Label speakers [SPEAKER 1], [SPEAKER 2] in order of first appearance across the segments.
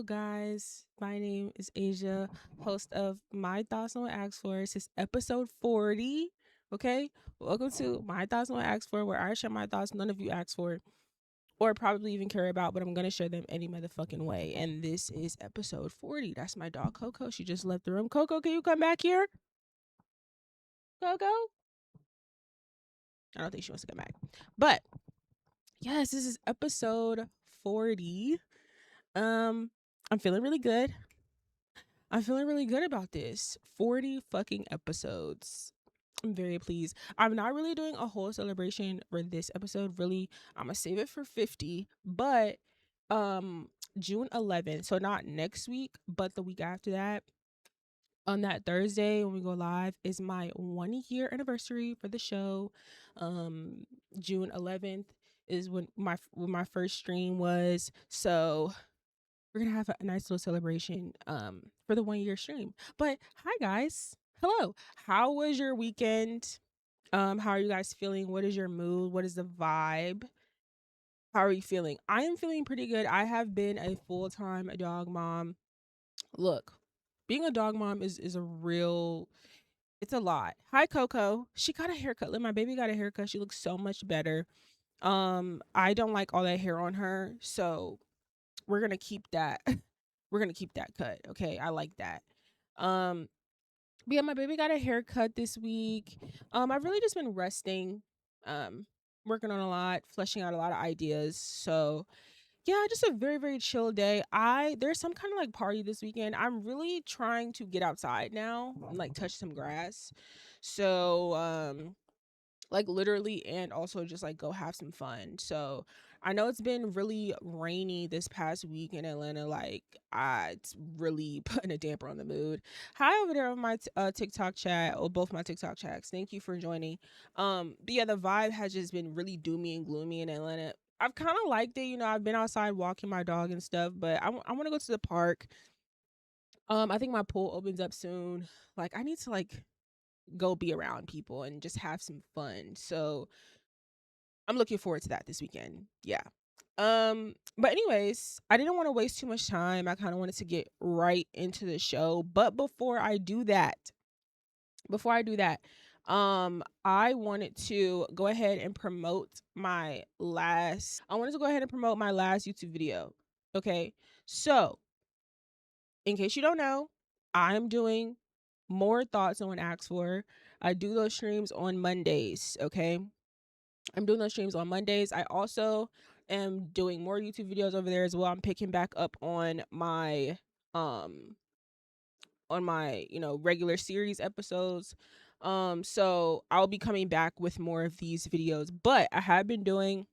[SPEAKER 1] guys. My name is Asia, host of My Thoughts on What Asked For. This is episode 40. Okay, welcome to My Thoughts on What Asked For, where I share my thoughts none of you asked for or probably even care about, but I'm gonna share them any motherfucking way. And this is episode 40. That's my dog Coco. She just left the room. Coco, can you come back here? Coco? I don't think she wants to come back. But yes, this is episode 40. I'm feeling really good. I'm feeling really good about this. 40 fucking episodes. I'm very pleased. I'm not really doing a whole celebration for this episode. Really, I'm gonna save it for 50. But June 11th, so not next week, but the week after that, on that Thursday when we go live, is my 1 year anniversary for the show. June 11th is when my first stream was. So we're gonna have a nice little celebration for the 1 year stream. But hi guys. Hello. How was your weekend? How are you guys feeling? What is your mood? What is the vibe? How are you feeling? I am feeling pretty good. I have been a full-time dog mom. Look, being a dog mom is a real, it's a lot. Hi Coco. She got a haircut. Look, my baby got a haircut. She looks so much better. I don't like all that hair on her, so we're gonna keep that. We're gonna keep that cut. Okay, I like that. Um, but yeah, my baby got a haircut this week. I've really just been resting, um, working on a lot, fleshing out a lot of ideas. So yeah, just a very, very chill day. There's some kind of like party this weekend. I'm really trying to get outside now and like touch some grass. So like literally, and also just like go have some fun. So I know it's been really rainy this past week in Atlanta. Like it's really putting a damper on the mood. Hi over there on my TikTok chat, or both my TikTok chats. Thank you for joining. But yeah, the vibe has just been really doomy and gloomy in Atlanta. I've kind of liked it. I've been outside walking my dog and stuff, but I want to go to the park. I think my pool opens up soon. Like I need to like go be around people and just have some fun. So I'm looking forward to that this weekend. Yeah. But anyways, I didn't want to waste too much time. I kind of wanted to get right into the show. But before I do that, I wanted to go ahead and promote my last YouTube video. Okay. So, in case you don't know, I'm doing more thoughts on what asked for. I do those streams on Mondays, okay? I'm doing those streams on Mondays. I also am doing more YouTube videos over there as well. I'm picking back up um on my, regular series episodes. So I'll be coming back with more of these videos, but I have been doing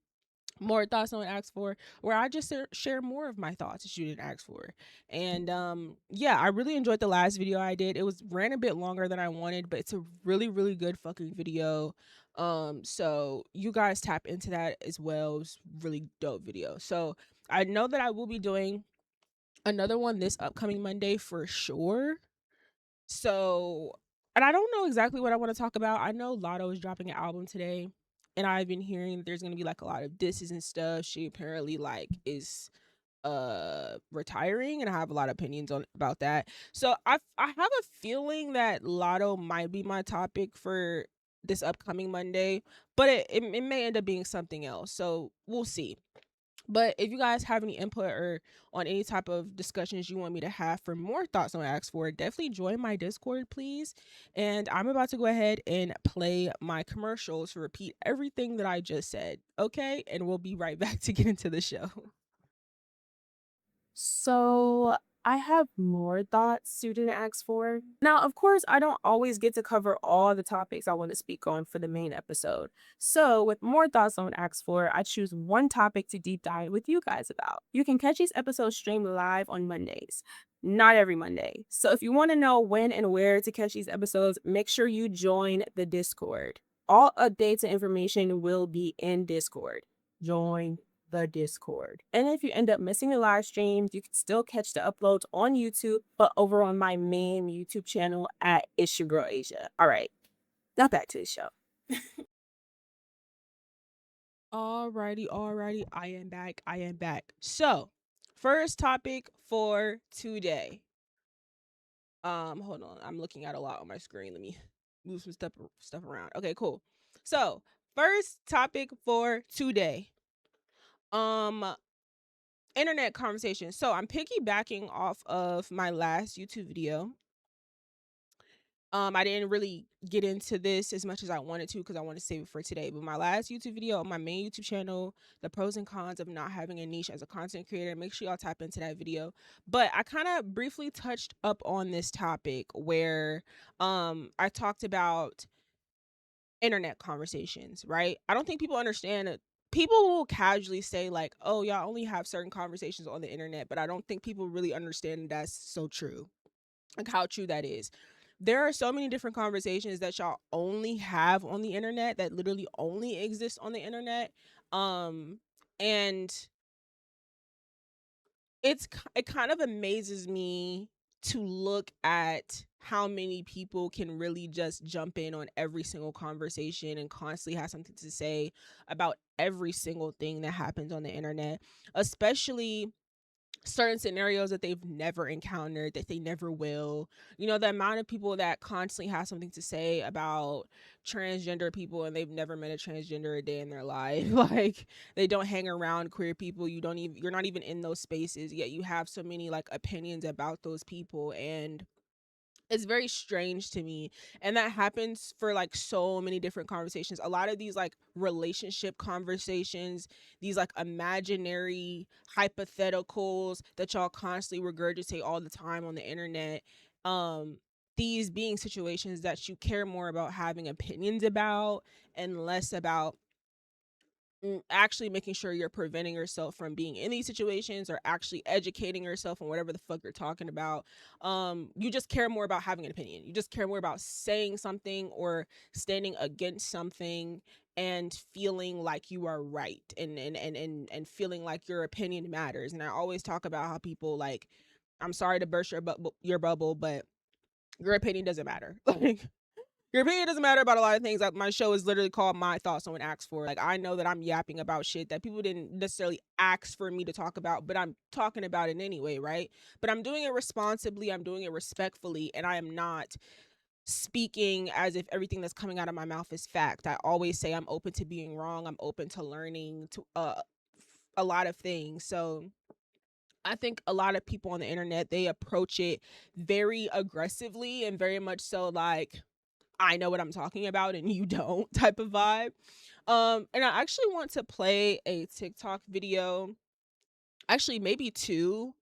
[SPEAKER 1] more thoughts on ask for, where I just share more of my thoughts that you didn't ask for. And yeah, I really enjoyed the last video I did. It was ran a bit longer than I wanted, but it's a really, really good fucking video. So you guys tap into that as well. It's really dope video. So I know that I will be doing another one this upcoming Monday for sure. So, and I don't know exactly what I want to talk about. I know Lotto is dropping an album today, and I've been hearing that there's gonna be like a lot of disses and stuff. She apparently like is retiring, and I have a lot of opinions on about that. So I have a feeling that Lotto might be my topic for this upcoming Monday, but it may end up being something else. So we'll see. But if you guys have any input or on any type of discussions you want me to have for more thoughts on Ask For, definitely join my Discord, please. And I'm about to go ahead and play my commercials to repeat everything that I just said. Okay? And we'll be right back to get into the show. So I have more thoughts student asks for. Now, of course, I don't always get to cover all the topics I want to speak on for the main episode. So with more thoughts on asks for, I choose one topic to deep dive with you guys about. You can catch these episodes streamed live on Mondays. Not every Monday. So if you want to know when and where to catch these episodes, make sure you join the Discord. All updates and information will be in Discord. Join the Discord. And if you end up missing the live streams, you can still catch the uploads on YouTube, but over on my main YouTube channel at It's Your Girl Asia. All right, now back to the show. Alrighty, I am back. So, first topic for today. Hold on. I'm looking at a lot on my screen. Let me move some stuff around. Okay, cool. So, first topic for today. Um Internet conversation. So, I'm piggybacking off of my last YouTube video. I didn't really get into this as much as I wanted to because I want to save it for today. But my last YouTube video on my main YouTube channel, the pros and cons of not having a niche as a content creator, make sure y'all tap into that video. But I kind of briefly touched up on this topic where I talked about internet conversations, right? I don't think people understand it. People will casually say like, "Oh, y'all only have certain conversations on the internet," but I don't think people really understand that's so true. Like how true that is. There are so many different conversations that y'all only have on the internet that literally only exist on the internet. And it kind of amazes me to look at how many people can really just jump in on every single conversation and constantly have something to say about every single thing that happens on the internet, especially certain scenarios that they've never encountered, that they never will. You know, the amount of people that constantly have something to say about transgender people and they've never met a transgender a day in their life. Like they don't hang around queer people. You're not even in those spaces, yet you have so many like opinions about those people, and it's very strange to me. And that happens for like so many different conversations. A lot of these like relationship conversations, these like imaginary hypotheticals that y'all constantly regurgitate all the time on the internet, um these being situations that you care more about having opinions about and less about actually making sure you're preventing yourself from being in these situations or actually educating yourself on whatever the fuck you're talking about. You just care more about having an opinion. You just care more about saying something or standing against something and feeling like you are right, and feeling like your opinion matters. And I always talk about how people like, I'm sorry to burst your bubble, but your opinion doesn't matter. Like your opinion doesn't matter about a lot of things. Like my show is literally called My Thoughts Someone Asked For. Like I know that I'm yapping about shit that people didn't necessarily ask for me to talk about, but I'm talking about it anyway, right? But I'm doing it responsibly, I'm doing it respectfully, and I am not speaking as if everything that's coming out of my mouth is fact. I always say I'm open to being wrong. I'm open to learning to a lot of things. So I think a lot of people on the internet, they approach it very aggressively and very much so like, I know what I'm talking about and you don't type of vibe. And I actually want to play a TikTok video, actually maybe two,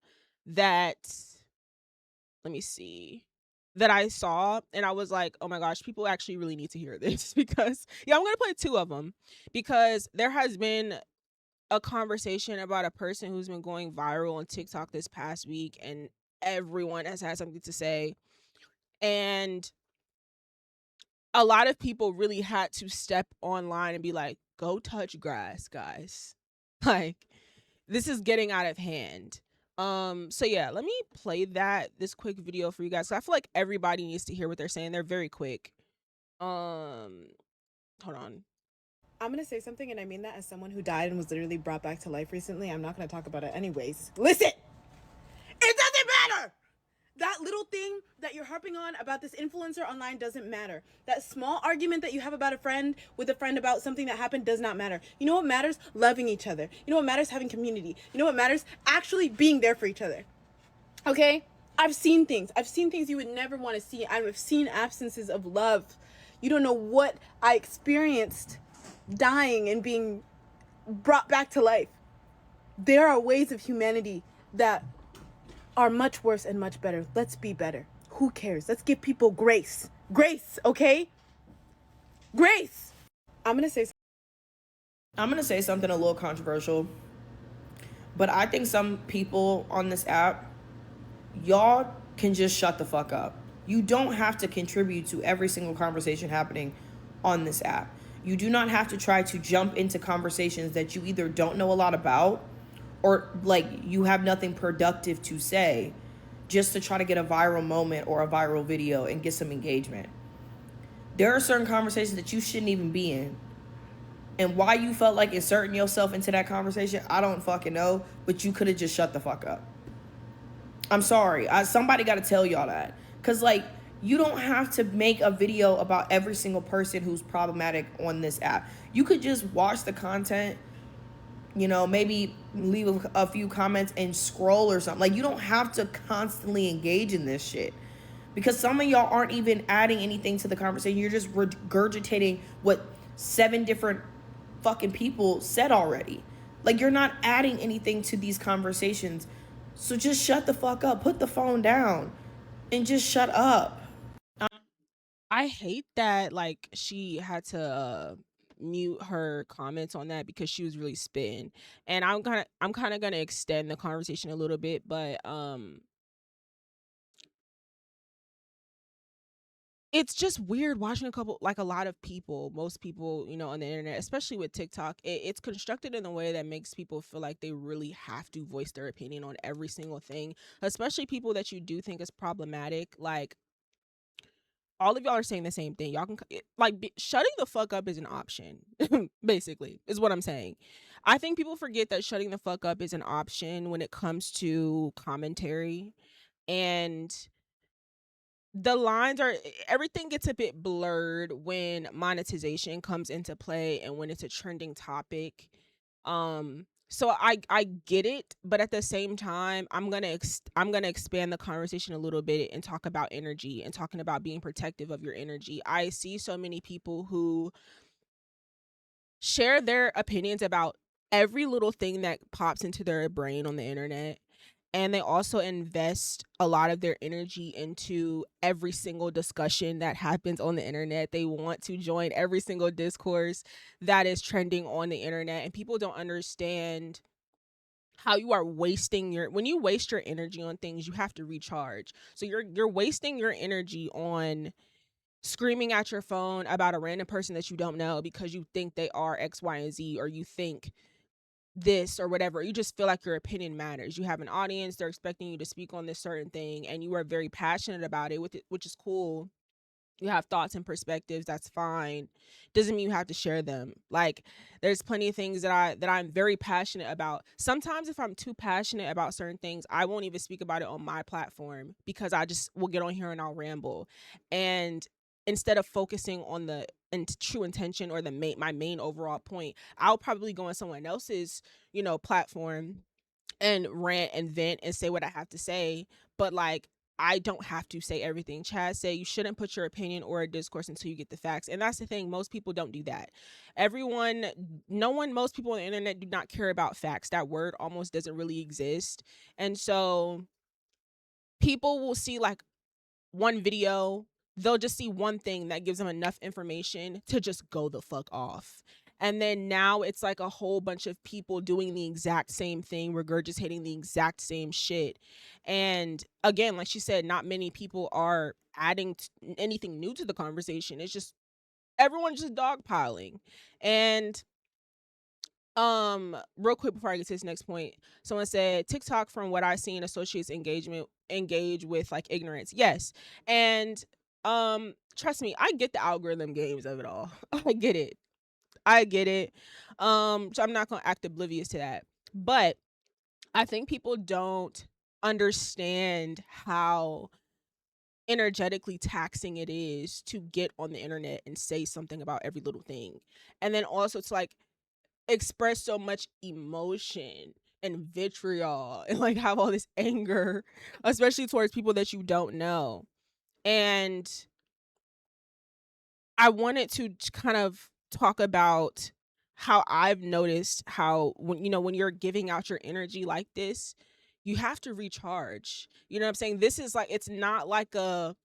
[SPEAKER 1] that, let me see, that I saw and I was like, "Oh my gosh, people actually really need to hear this." Because yeah, I'm going to play two of them because there has been a conversation about a person who's been going viral on TikTok this past week, and everyone has had something to say. And a lot of people really had to step online and be like, go touch grass, guys. Like, this is getting out of hand. So yeah, let me play this quick video for you guys. So I feel like everybody needs to hear what they're saying. They're very quick. Hold on.
[SPEAKER 2] I'm gonna say something, and I mean that as someone who died and was literally brought back to life recently. I'm not gonna talk about it anyways. Listen, it doesn't matter. That little thing that you're harping on about this influencer online doesn't matter. That small argument that you have about a friend with a friend about something that happened does not matter. You know what matters? Loving each other. You know what matters? Having community. You know what matters? Actually being there for each other. Okay? I've seen things. I've seen things you would never want to see. I've seen absences of love. You don't know what I experienced dying and being brought back to life. There are ways of humanity that are much worse and much better. Let's be better. Who cares? Let's give people grace. Grace, okay? Grace. I'm going to say something a little controversial, but I think some people on this app, y'all can just shut the fuck up. You don't have to contribute to every single conversation happening on this app. You do not have to try to jump into conversations that you either don't know a lot about or like you have nothing productive to say just to try to get a viral moment or a viral video and get some engagement. There are certain conversations that you shouldn't even be in.
[SPEAKER 3] And why you felt like inserting yourself into that conversation, I don't fucking know. But you could have just shut the fuck up. I'm sorry. Somebody got to tell y'all that. Because, like, you don't have to make a video about every single person who's problematic on this app. You could just watch the content, you know, maybe leave a few comments and scroll or something. Like, you don't have to constantly engage in this shit. Because some of y'all aren't even adding anything to the conversation. You're just regurgitating what 7 different fucking people said already. Like, you're not adding anything to these conversations. So just shut the fuck up. Put the phone down and just shut up.
[SPEAKER 1] I hate that like she had to mute her comments on that because she was really spitting. And I'm kind of going to extend the conversation a little bit, but it's just weird watching a lot of people, most people, on the internet, especially with TikTok. It's constructed in a way that makes people feel like they really have to voice their opinion on every single thing, especially people that you do think is problematic. Like, all of y'all are saying the same thing. Y'all can shutting the fuck up is an option. Basically, is what I'm saying. I think people forget that shutting the fuck up is an option when it comes to commentary, and the lines are everything gets a bit blurred when monetization comes into play and when it's a trending topic. So I get it, but at the same time, I'm gonna expand the conversation a little bit and talk about energy and talking about being protective of your energy. I see so many people who share their opinions about every little thing that pops into their brain on the internet, and they also invest a lot of their energy into every single discussion that happens on the internet. They want to join every single discourse that is trending on the internet, and people don't understand how you are wasting your when you waste your energy on things, you have to recharge. So you're wasting your energy on screaming at your phone about a random person that you don't know because you think they are X, Y, and Z, or you think this or whatever. You just feel like your opinion matters. You have an audience, they're expecting you to speak on this certain thing, and you are very passionate about it, which is cool. You have thoughts and perspectives, that's fine. Doesn't mean you have to share them. Like, there's plenty of things that I'm very passionate about. Sometimes if I'm too passionate about certain things, I won't even speak about it on my platform because I just will get on here and I'll ramble. And instead of focusing on the true intention or my main overall point, I'll probably go on someone else's, platform and rant and vent and say what I have to say. But like, I don't have to say everything. Chad say you shouldn't put your opinion or a discourse until you get the facts. And that's the thing. Most people don't do that. Everyone, no one, most people on the internet do not care about facts. That word almost doesn't really exist. And so people will see like one video, they'll just see one thing that gives them enough information to just go the fuck off. And then now it's like a whole bunch of people doing the exact same thing, regurgitating the exact same shit. And again, like she said, not many people are adding anything new to the conversation. It's just everyone's just dogpiling. And real quick before I get to this next point, someone said TikTok, from what I've seen, associates engage with like ignorance. Yes. And trust me, I get the algorithm games of it all. I get it. I get it. So I'm not gonna act oblivious to that. But I think people don't understand how energetically taxing it is to get on the internet and say something about every little thing. And then also to like express so much emotion and vitriol and like have all this anger, especially towards people that you don't know. And I wanted to kind of talk about how I've noticed how when you're giving out your energy like this, you have to recharge. You know what I'm saying? This is like, it's not like a,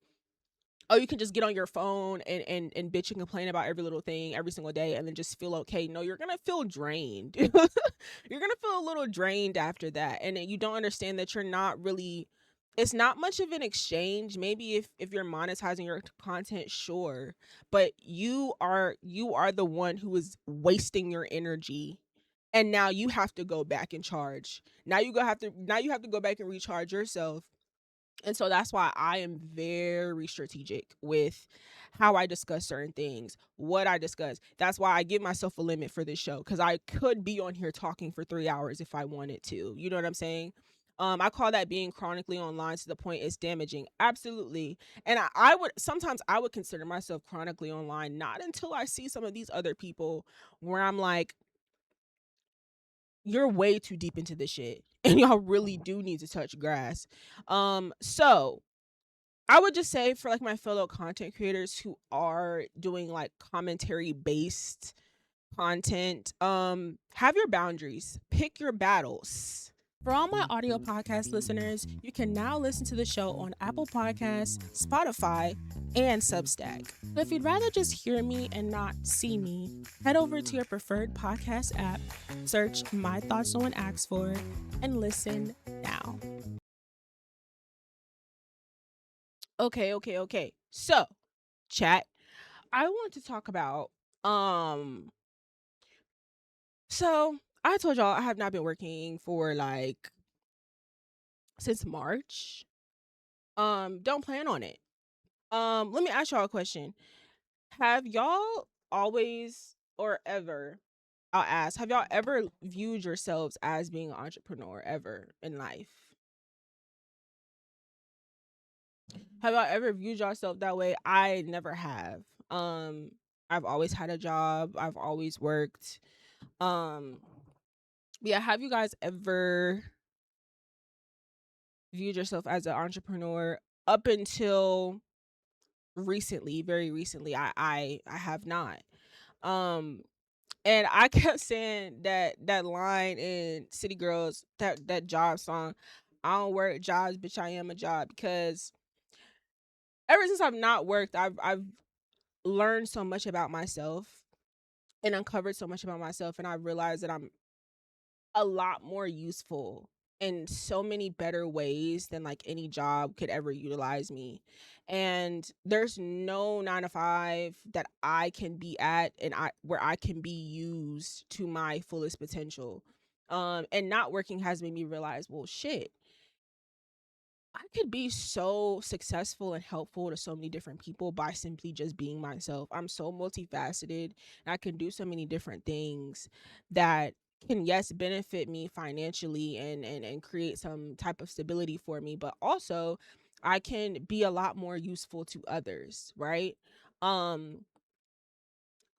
[SPEAKER 1] oh, you can just get on your phone and bitch and complain about every little thing every single day and then just feel okay. No, you're gonna feel drained. You're gonna feel a little drained after that, and then you don't understand that you're not really. It's not much of an exchange. Maybe if you're monetizing your content, sure, but you are the one who is wasting your energy, and now you have to go back and charge. Now you have to go back and recharge yourself And so that's why I am very strategic with how I discuss certain things, what I discuss. That's why I give myself a limit for this show, because I could be on here talking for 3 hours if I wanted to. You know what I'm saying? I call that being chronically online to the point it's damaging. Absolutely. And I would sometimes I would consider myself chronically online, not until I see some of these other people where I'm like, you're way too deep into this shit. And y'all really do need to touch grass. So I would just say for like my fellow content creators who are doing like commentary based content, have your boundaries, pick your battles. For all my audio podcast listeners, you can now listen to the show on Apple Podcasts, Spotify, and Substack. But if you'd rather just hear me and not see me, head over to your preferred podcast app, search My Thoughts No One Asks For, and listen now. Okay. So, chat, I want to talk about um so I told y'all I have not been working for like since March. Don't plan on it. Let me ask y'all a question. Have y'all always or ever, I'll ask, have y'all ever viewed yourselves as being an entrepreneur ever in life? Have y'all ever viewed yourself that way? I never have. Um, I've always had a job. I've always worked. Um, yeah, have you guys ever viewed yourself as an entrepreneur up until recently, very recently? I have not. Um and I kept saying that line in City Girls, that job song, I don't work jobs, bitch, I am a job, because ever since I've not worked, I've learned so much about myself and uncovered so much about myself, and I realized that I'm a lot more useful in so many better ways than like any job could ever utilize me. And there's no 9 to 5 that I can be at and I where I can be used to my fullest potential. And not working has made me realize, well, shit, I could be so successful and helpful to so many different people by simply just being myself. I'm so multifaceted and I can do so many different things that can, yes, benefit me financially and create some type of stability for me, but also I can be a lot more useful to others, right? Um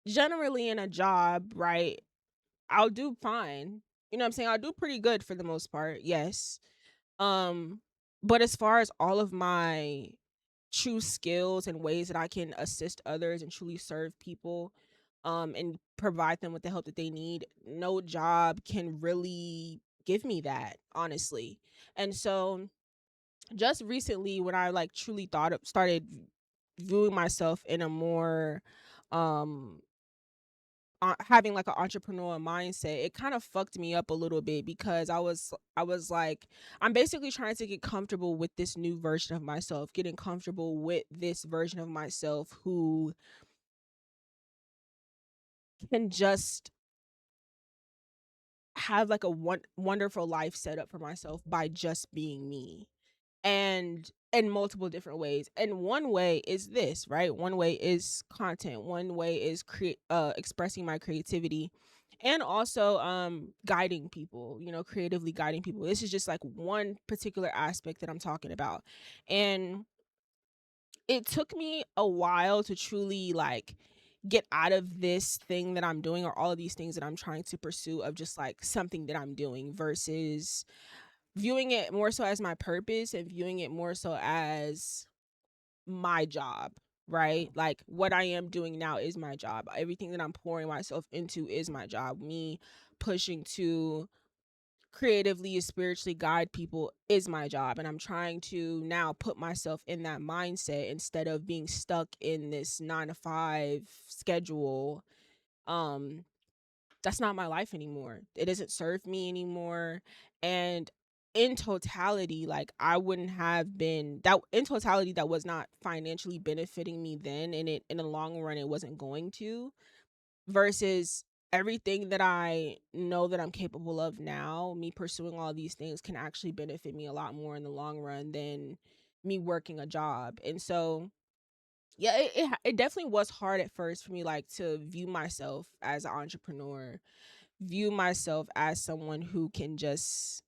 [SPEAKER 1] Generally in a job, right, I'll do fine. You know what I'm saying? I'll do pretty good for the most part. Yes. Um, but as far as all of my true skills and ways that I can assist others and truly serve people, and provide them with the help that they need, no job can really give me that, honestly. And so just recently when I like truly thought of started viewing myself in a more um having like an entrepreneurial mindset, it kind of fucked me up a little bit because I was like, I'm basically trying to get comfortable with this new version of myself, getting comfortable with this version of myself who can just have like a wonderful life set up for myself by just being me, and in multiple different ways. And one way is this, right? One way is content. One way is expressing my creativity, and also guiding people, creatively guiding people. This is just like one particular aspect that I'm talking about. And it took me a while to truly like get out of this thing that I'm doing, or all of these things that I'm trying to pursue, of just like something that I'm doing versus viewing it more so as my purpose and viewing it more so as my job, right? Like what I am doing now is my job. Everything that I'm pouring myself into is my job. Me pushing to creatively and spiritually guide people is my job. And I'm trying to now put myself in that mindset instead of being stuck in this 9 to 5 schedule. Um, that's not my life anymore. It doesn't serve me anymore. And in totality, like I wouldn't have been that in totality, that was not financially benefiting me then, and it in the long run it wasn't going to, versus everything that I know that I'm capable of now, me pursuing all these things can actually benefit me a lot more in the long run than me working a job. And so yeah, it definitely was hard at first for me, like, to view myself as an entrepreneur, view myself as someone who can just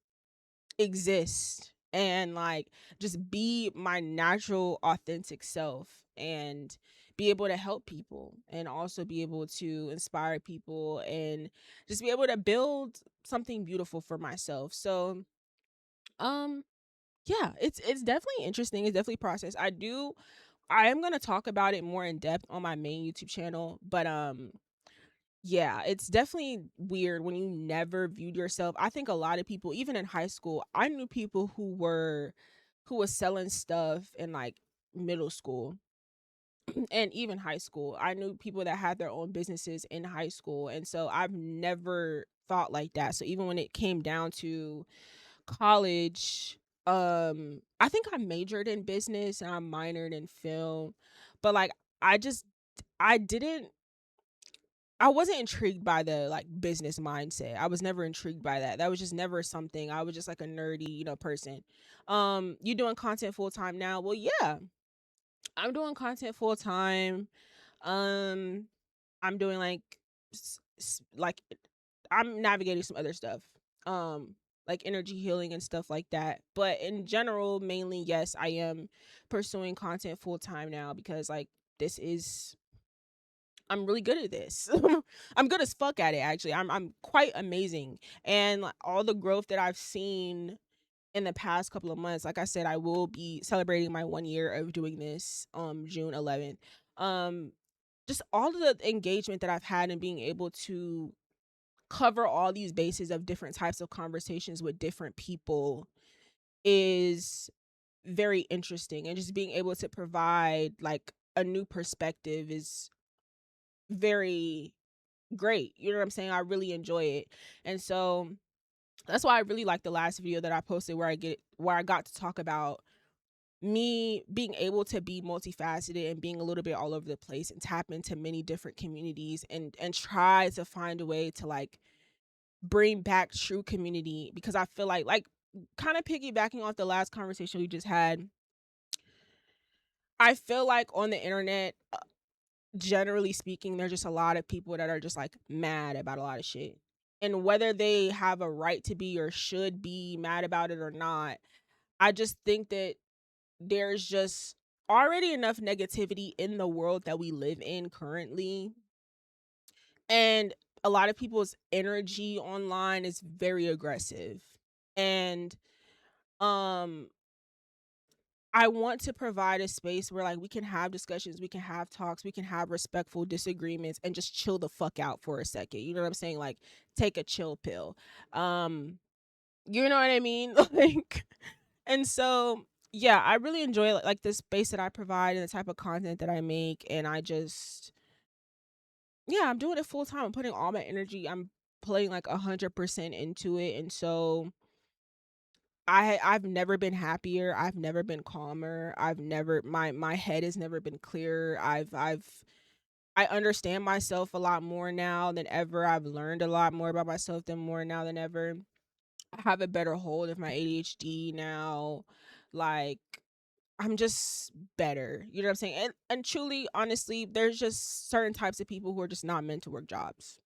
[SPEAKER 1] exist and like just be my natural authentic self and be able to help people and also be able to inspire people and just be able to build something beautiful for myself. So um yeah, it's definitely interesting. It's definitely process. I am going to talk about it more in depth on my main YouTube channel, but yeah, it's definitely weird when you never viewed yourself. I think a lot of people, even in high school, I knew people who was selling stuff in like middle school and even high school. I knew people that had their own businesses in high school. And so I've never thought like that. So even when it came down to college, I think I majored in business and I minored in film, but like I just I didn't I wasn't intrigued by the like business mindset. I was never intrigued by that. That was just never something. I was just like a nerdy, person. You doing content full time now? Well, yeah, I'm doing content full time. Um, I'm doing like like I'm navigating some other stuff. Like energy healing and stuff like that. But in general, mainly yes, I am pursuing content full time now because like this is I'm really good at this. I'm good as fuck at it actually. I'm quite amazing. And like, all the growth that I've seen in the past couple of months, like I said, I will be celebrating my 1 year of doing this June 11th. Um just all of the engagement that I've had and being able to cover all these bases of different types of conversations with different people is very interesting, and just being able to provide like a new perspective is very great. You know what I'm saying? I really enjoy it. And so that's why I really like the last video that I posted where I got to talk about me being able to be multifaceted and being a little bit all over the place and tap into many different communities and try to find a way to like bring back true community, because I feel like kind of piggybacking off the last conversation we just had, I feel like on the internet, generally speaking, there's just a lot of people that are just like mad about a lot of shit. And whether they have a right to be or should be mad about it or not, I just think that there's just already enough negativity in the world that we live in currently. And a lot of people's energy online is very aggressive. And um I want to provide a space where like we can have discussions, we can have talks, we can have respectful disagreements and just chill the fuck out for a second. You know what I'm saying? Like take a chill pill. Um you know what I mean? Like and so yeah, I really enjoy like the space that I provide and the type of content that I make, and I just yeah, I'm doing it full time. I'm putting all my energy. I'm putting like 100% into it. And so I've never been happier. I've never been calmer. I've never my head has never been clearer. I understand myself a lot more now than ever. I've learned a lot more about myself than more now than ever. I have a better hold of my ADHD now. Like I'm just better. You know what I'm saying? And truly, honestly, there's just certain types of people who are just not meant to work jobs.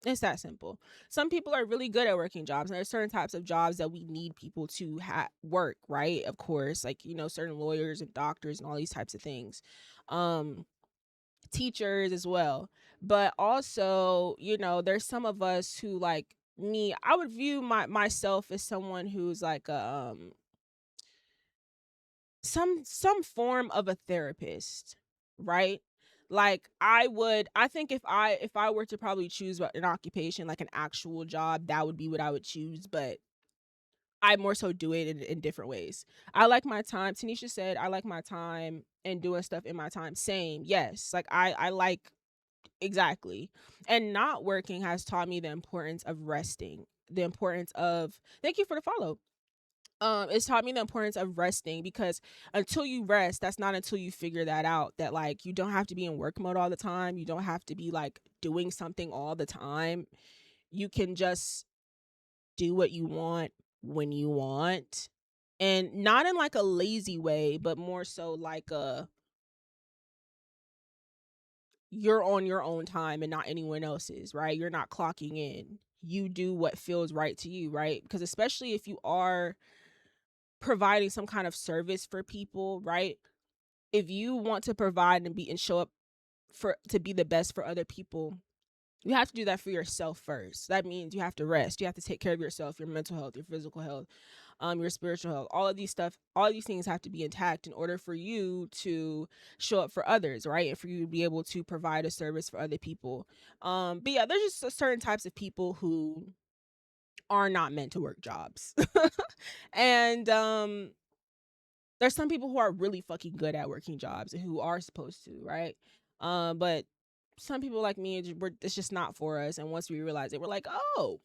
[SPEAKER 1] It's that simple. Some people are really good at working jobs, and there's certain types of jobs that we need people to work, right? Of course, like certain lawyers and doctors and all these types of things, um, teachers as well. But also, there's some of us who, like me, I would view myself as someone who's like some form of a therapist, right? Like I think if I were to probably choose an occupation, like an actual job, that would be what I would choose. But I more so do it in different ways. I like my time. Tanisha said I like my time and doing stuff in my time. Same. Yes. Like I like exactly. And not working has taught me the importance of resting. The importance of thank you for the follow. It's taught me the importance of resting, because until you rest, that's not until you figure that out, that like you don't have to be in work mode all the time, you don't have to be like doing something all the time. You can just do what you want when you want and not in like a lazy way, but more so like a you're on your own time and not anyone else's, right? You're not clocking in. You do what feels right to you, right? Because especially if you are providing some kind of service for people, right? If you want to provide and be and show up for to be the best for other people, you have to do that for yourself first. That means you have to rest. You have to take care of yourself, your mental health, your physical health, your spiritual health. All of these things have to be intact in order for you to show up for others, right? And for you to be able to provide a service for other people. But yeah, there's just certain types of people who are not meant to work jobs. And there's some people who are really fucking good at working jobs and who are supposed to, right? But some people like me, it's just not for us. And once we realize it, we're like, oh,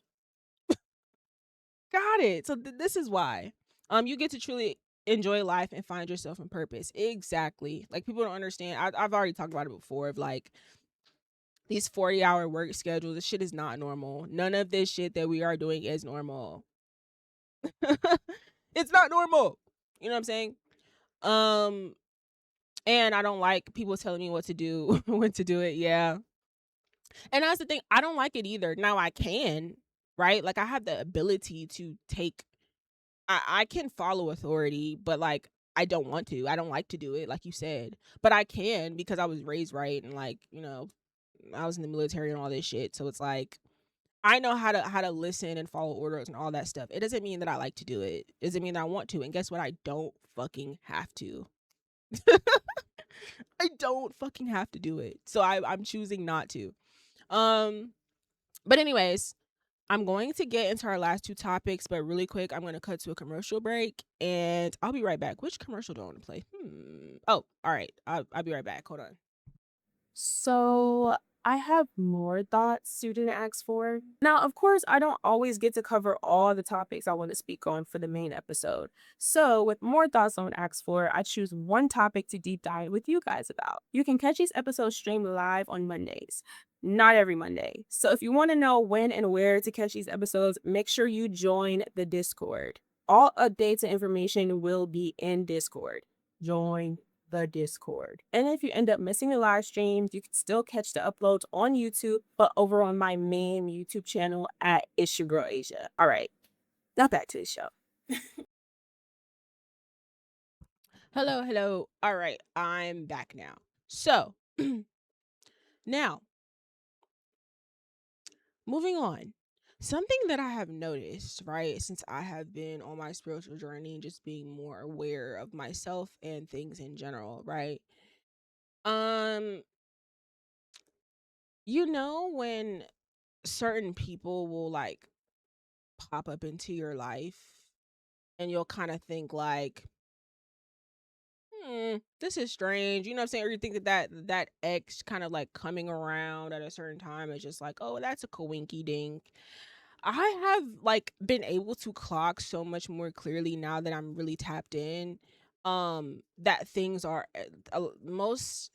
[SPEAKER 1] got it. So this is why. You get to truly enjoy life and find yourself in purpose. Exactly. Like people don't understand. I've already talked about it before. Of like these 40-hour work schedules. This shit is not normal. None of this shit that we are doing is normal. It's not normal. You know what I'm saying? Um, and I don't like people telling me what to do, when to do it. Yeah. And that's the thing. I don't like it either. Now I can, right? Like I have the ability to take I can follow authority, but like I don't want to. I don't like to do it, like you said. But I can because I was raised right and like, I was in the military and all this shit. So it's like I know how to listen and follow orders and all that stuff. It doesn't mean that I like to do it. It doesn't mean that I want to. And guess what? I don't fucking have to. I don't fucking have to do it. So I'm choosing not to. Um but anyways, I'm going to get into our last two topics, but really quick, I'm going to cut to a commercial break and I'll be right back. Which commercial do I want to play? Oh, all right. I'll be right back. Hold on.
[SPEAKER 4] So I have more thoughts student asks for. Now, of course, I don't always get to cover all the topics I want to speak on for the main episode. So with more thoughts on Ask for, I choose one topic to deep dive with you guys about. You can catch these episodes streamed live on Mondays. Not every Monday. So if you want to know when and where to catch these episodes, make sure you join the Discord. All updates and information will be in Discord. Join the Discord. And if you end up missing the live streams, you can still catch the uploads on YouTube, but over on my main YouTube channel at It's Your Girl Asia. All right, now back to the show.
[SPEAKER 1] Hello, hello. All right, I'm back now. So, now, moving on. Something that I have noticed, right, since I have been on my spiritual journey and just being more aware of myself and things in general, right? Um, when certain people will like pop up into your life and you'll kind of think like, this is strange. You know what I'm saying? Or you think that ex kind of like coming around at a certain time is just like, oh, that's a coinky dink. I have like been able to clock so much more clearly now that I'm really tapped in. That things are most.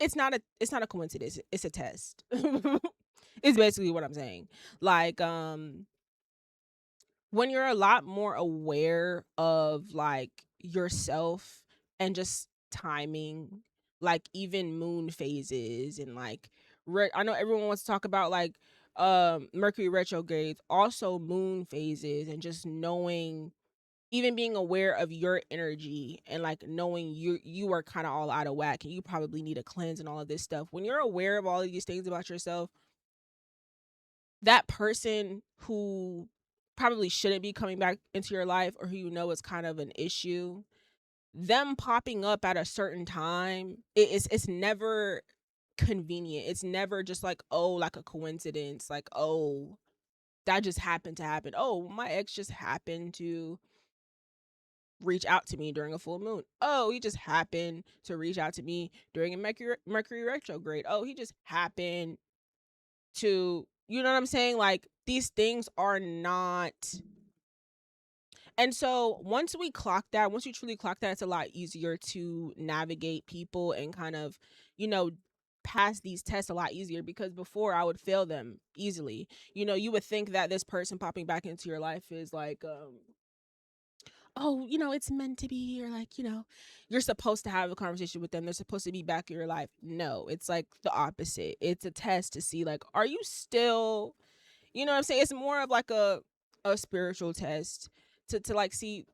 [SPEAKER 1] It's not a coincidence. It's a test. It's basically what I'm saying. Like when you're a lot more aware of like yourself and just timing, like even moon phases and like I know everyone wants to talk about like Mercury retrogrades, also moon phases, and just knowing, even being aware of your energy and like knowing you are kind of all out of whack and you probably need a cleanse and all of this stuff. When you're aware of all of these things about yourself, that person who probably shouldn't be coming back into your life or who is kind of an issue, them popping up at a certain time, it's never convenient. It's never just like, oh, like a coincidence, like, oh, that just happened to happen. Oh, my ex just happened to reach out to me during a full moon. Oh, he just happened to reach out to me during a Mercury retrograde. Oh, he just happened to, you know what I'm saying? Like these things are not. And so once we clock that, once you truly clock that, it's a lot easier to navigate people and kind of, you know, pass these tests a lot easier, because before I would fail them easily. You would think that this person popping back into your life is like oh, it's meant to be, or like, you're supposed to have a conversation with them. They're supposed to be back in your life. No, it's like the opposite. It's a test to see like, are you still, you know what I'm saying? It's more of like a spiritual test to like see,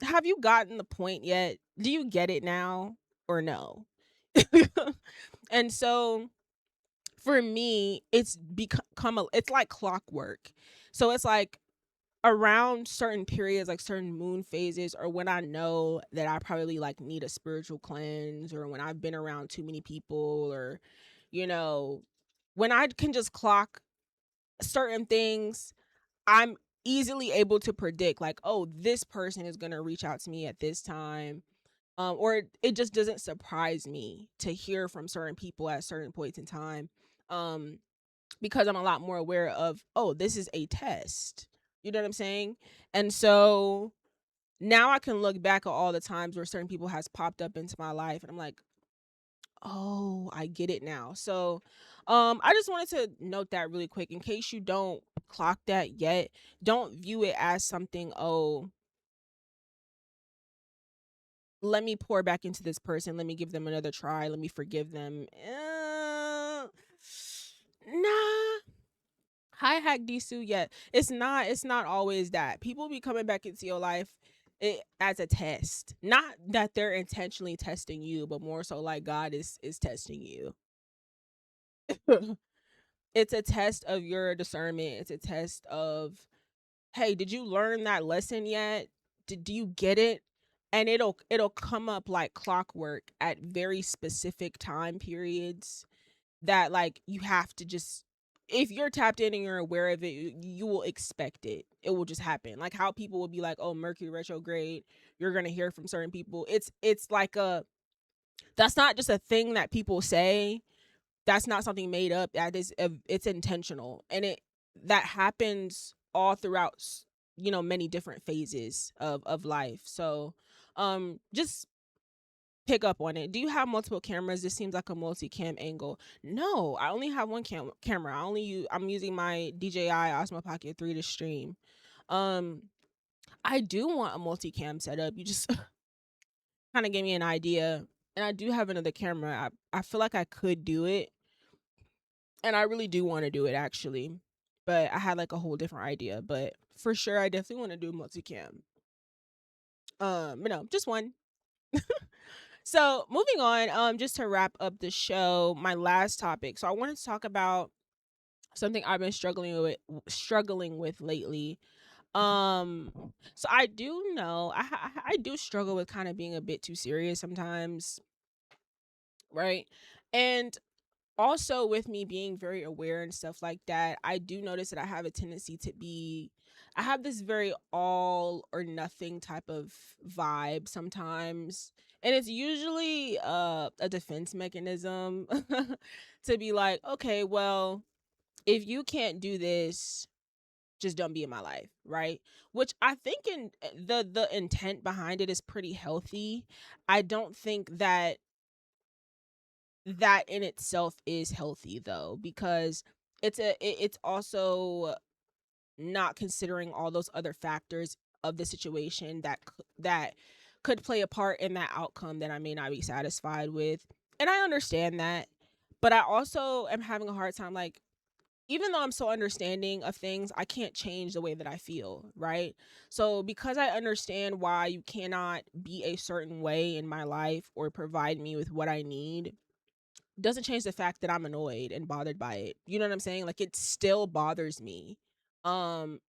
[SPEAKER 1] have you gotten the point yet? Do you get it now or no? And so for me, it's become it's like clockwork. So it's like around certain periods, like certain moon phases, or when I know that I probably like need a spiritual cleanse, or when I've been around too many people, or you know, when I can just clock certain things, I'm easily able to predict like, oh, this person is gonna reach out to me at this time. Or it just doesn't surprise me to hear from certain people at certain points in time. Um, because I'm a lot more aware of, oh, this is a test. You know what I'm saying? And so now I can look back at all the times where certain people has popped up into my life and I'm like, oh, I get it now. So I just wanted to note that really quick in case you don't clock that yet. Don't view it as something, oh, let me pour back into this person. Let me give them another try. Let me forgive them. Nah. Hi, hack Disu. Yeah, it's not always that. People be coming back into your life as a test. Not that they're intentionally testing you, but more so like God is testing you. It's a test of your discernment. It's a test of, hey, did you learn that lesson yet? Do you get it? And it'll come up like clockwork at very specific time periods that like you have to just, if you're tapped in and you're aware of it, you will expect it. It will just happen. Like how people will be like, "Oh, Mercury retrograde, you're going to hear from certain people." It's like that's not just a thing that people say. That's not something made up. That is it's intentional. And it that happens all throughout many different phases of life. So just pick up on it. Do you have multiple cameras? This seems like a multi-cam angle. No, I only have one camera. I'm using my DJI Osmo Pocket 3 to stream. Um I do want a multi-cam setup. You just kind of gave me an idea. And I do have another camera. I feel like I could do it. And I really do want to do it actually. But I had like a whole different idea. But for sure I definitely want to do multi-cam. But no, just one. So moving on, just to wrap up the show, my last topic. So I wanted to talk about something I've been struggling with lately. Um, so I do know I do struggle with kind of being a bit too serious sometimes, right? And also with me being very aware and stuff like that, I do notice that I have a tendency to be, I have this very all or nothing type of vibe sometimes. And it's usually a defense mechanism to be like, okay, well, if you can't do this, just don't be in my life, right? Which I think in the intent behind it is pretty healthy. I don't think that in itself is healthy though, because it's also not considering all those other factors of the situation that could play a part in that outcome that I may not be satisfied with. And I understand that, but I also am having a hard time, like, even though I'm so understanding of things, I can't change the way that I feel, right? So because I understand why you cannot be a certain way in my life or provide me with what I need, doesn't change the fact that I'm annoyed and bothered by it. You know what I'm saying? Like it still bothers me.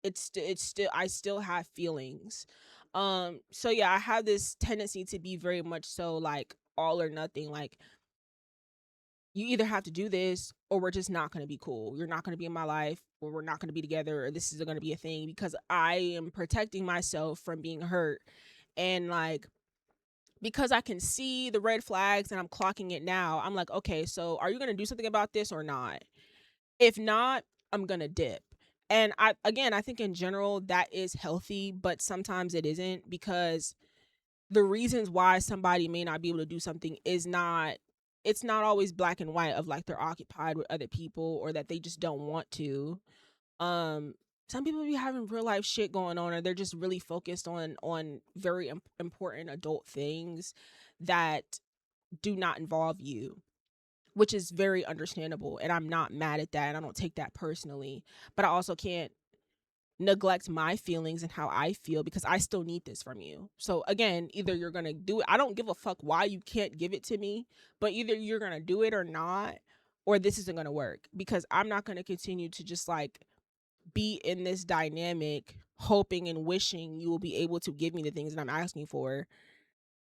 [SPEAKER 1] It's still, I still have feelings. So yeah, I have this tendency to be very much so like all or nothing. Like you either have to do this or we're just not going to be cool. You're not going to be in my life, or we're not going to be together, or this is going to be a thing, because I am protecting myself from being hurt. And like, because I can see the red flags and I'm clocking it now, I'm like, okay, so are you going to do something about this or not? If not, I'm going to dip. And I think in general that is healthy, but sometimes it isn't, because the reasons why somebody may not be able to do something is not, it's not always black and white of like they're occupied with other people or that they just don't want to. Um some people be having real life shit going on, or they're just really focused on very important adult things that do not involve you, which is very understandable, and I'm not mad at that, and I don't take that personally. But I also can't neglect my feelings and how I feel, because I still need this from you. So again, either you're gonna do it, I don't give a fuck why you can't give it to me, but either you're gonna do it or not, or this isn't gonna work, because I'm not gonna continue to just like be in this dynamic hoping and wishing you will be able to give me the things that I'm asking for,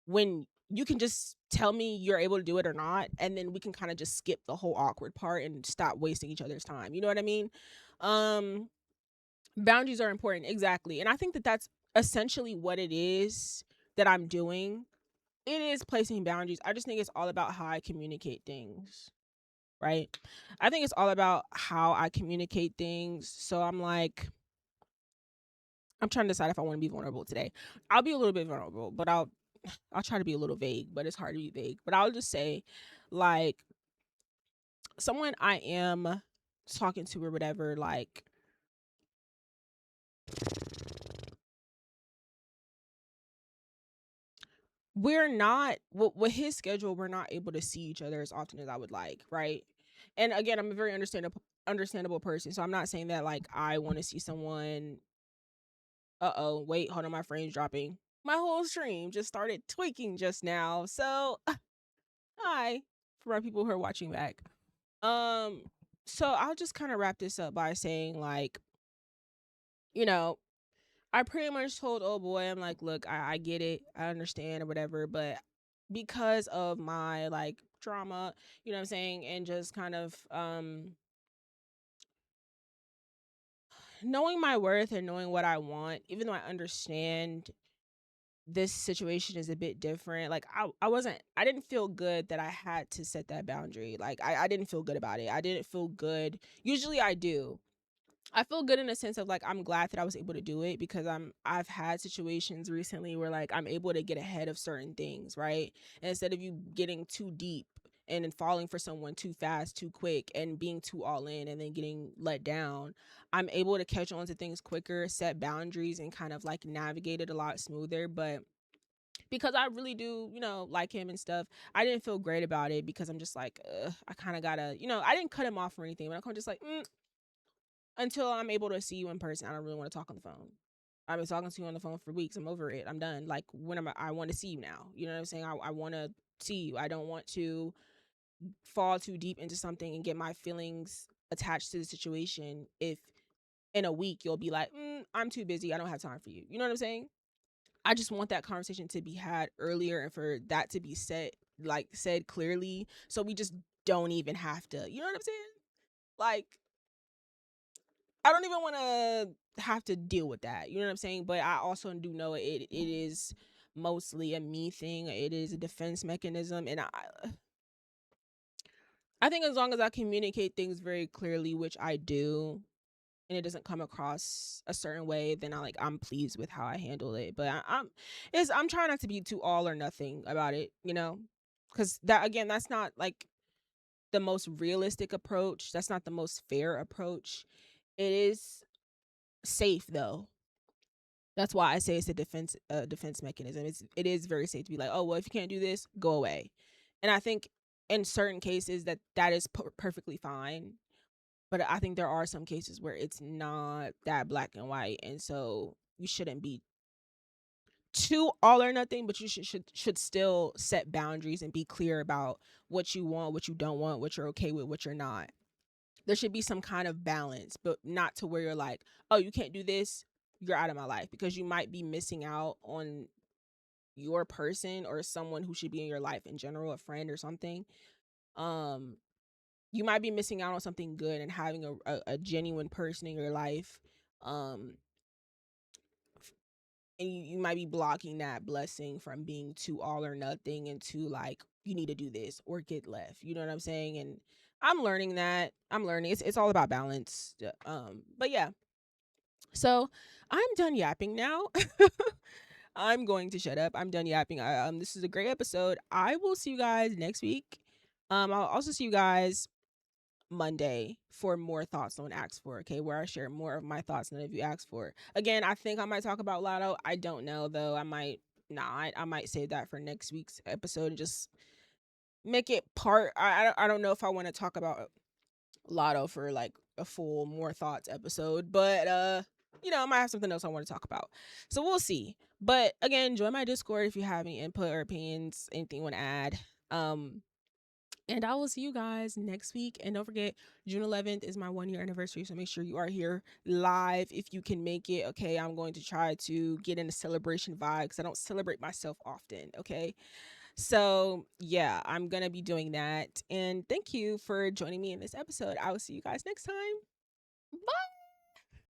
[SPEAKER 1] when you can just tell me you're able to do it or not, and then we can kind of just skip the whole awkward part and stop wasting each other's time. You know what I mean? Um Boundaries are important, exactly. And I think that that's essentially what it is that I'm doing. It is placing boundaries. I just think it's all about how I communicate things, right? I think it's all about how I communicate things. So I'm like, I'm trying to decide if I want to be vulnerable today. I'll be a little bit vulnerable, but I'll try to be a little vague, but it's hard to be vague. But I'll just say, like, someone I am talking to or whatever, like, we're not, with his schedule, we're not able to see each other as often as I would like, right? And again, I'm a very understandable person, so I'm not saying that like I want to see someone. Uh-oh, wait, hold on, my frame's dropping. My whole stream just started tweaking just now. So hi for my people who are watching back. Um so I'll just kind of wrap this up by saying, like, you know, I pretty much told old boy, I'm like, look, I get it, I understand or whatever, but because of my like trauma, you know what I'm saying, and just kind of knowing my worth and knowing what I want, even though I understand this situation is a bit different. Like I didn't feel good that I had to set that boundary. Like I didn't feel good about it. I didn't feel good. Usually I do. I feel good in a sense of like I'm glad that I was able to do it, because I've had situations recently where like I'm able to get ahead of certain things, right? And instead of you getting too deep and then falling for someone too fast, too quick, and being too all in and then getting let down, I'm able to catch on to things quicker, set boundaries, and kind of like navigate it a lot smoother. But because I really do, like him and stuff, I didn't feel great about it, because I'm just like, I kind of gotta, I didn't cut him off or anything, but I'm just like, until I'm able to see you in person, I don't really want to talk on the phone. I've been talking to you on the phone for weeks. I'm over it. I'm done. Like, I want to see you now. You know what I'm saying? I want to see you. I don't want to fall too deep into something and get my feelings attached to the situation if in a week you'll be like, I'm too busy, I don't have time for you. You know what I'm saying? I just want that conversation to be had earlier, and for that to be said clearly, so we just don't even have to, you know what I'm saying? Like, I don't even want to have to deal with that. You know what I'm saying? But I also do know it is mostly a me thing. It is a defense mechanism, and I think as long as I communicate things very clearly, which I do, and it doesn't come across a certain way, then I'm pleased with how I handle it. But I'm trying not to be too all or nothing about it, because that, again, that's not like the most realistic approach. That's not the most fair approach. It is safe though. That's why I say it's a defense mechanism. It is very safe to be like, oh well, if you can't do this, go away. And I think in certain cases that is perfectly fine. But I think there are some cases where it's not that black and white, and so you shouldn't be too all or nothing. But you should still set boundaries and be clear about what you want, what you don't want, what you're okay with, what you're not. There should be some kind of balance, but not to where you're like, oh, you can't do this, you're out of my life, because you might be missing out on your person or someone who should be in your life in general, a friend or something. You might be missing out on something good and having a genuine person in your life. um and you might be blocking that blessing from being too all or nothing, and too like, you need to do this or get left. You know what I'm saying? And I'm learning that. I'm learning. It's all about balance. But yeah. So I'm done yapping now. I'm going to shut up. I'm done yapping. This is a great episode. I will see you guys next week. I'll also see you guys Monday for more thoughts on Act 4, okay, where I share more of my thoughts than if you ask for. Again, I think I might talk about Lotto. I don't know though. I might not. I might save that for next week's episode and just make it part. I don't know if I want to talk about Lotto for like a full more thoughts episode, but I might have something else I want to talk about. So we'll see. But again, join my Discord if you have any input or opinions, anything you want to add. And I will see you guys next week. And don't forget, June 11th is my 1 year anniversary. So make sure you are here live if you can make it. Okay. I'm going to try to get in a celebration vibe because I don't celebrate myself often. Okay. So yeah, I'm going to be doing that. And thank you for joining me in this episode. I will see you guys next time. Bye.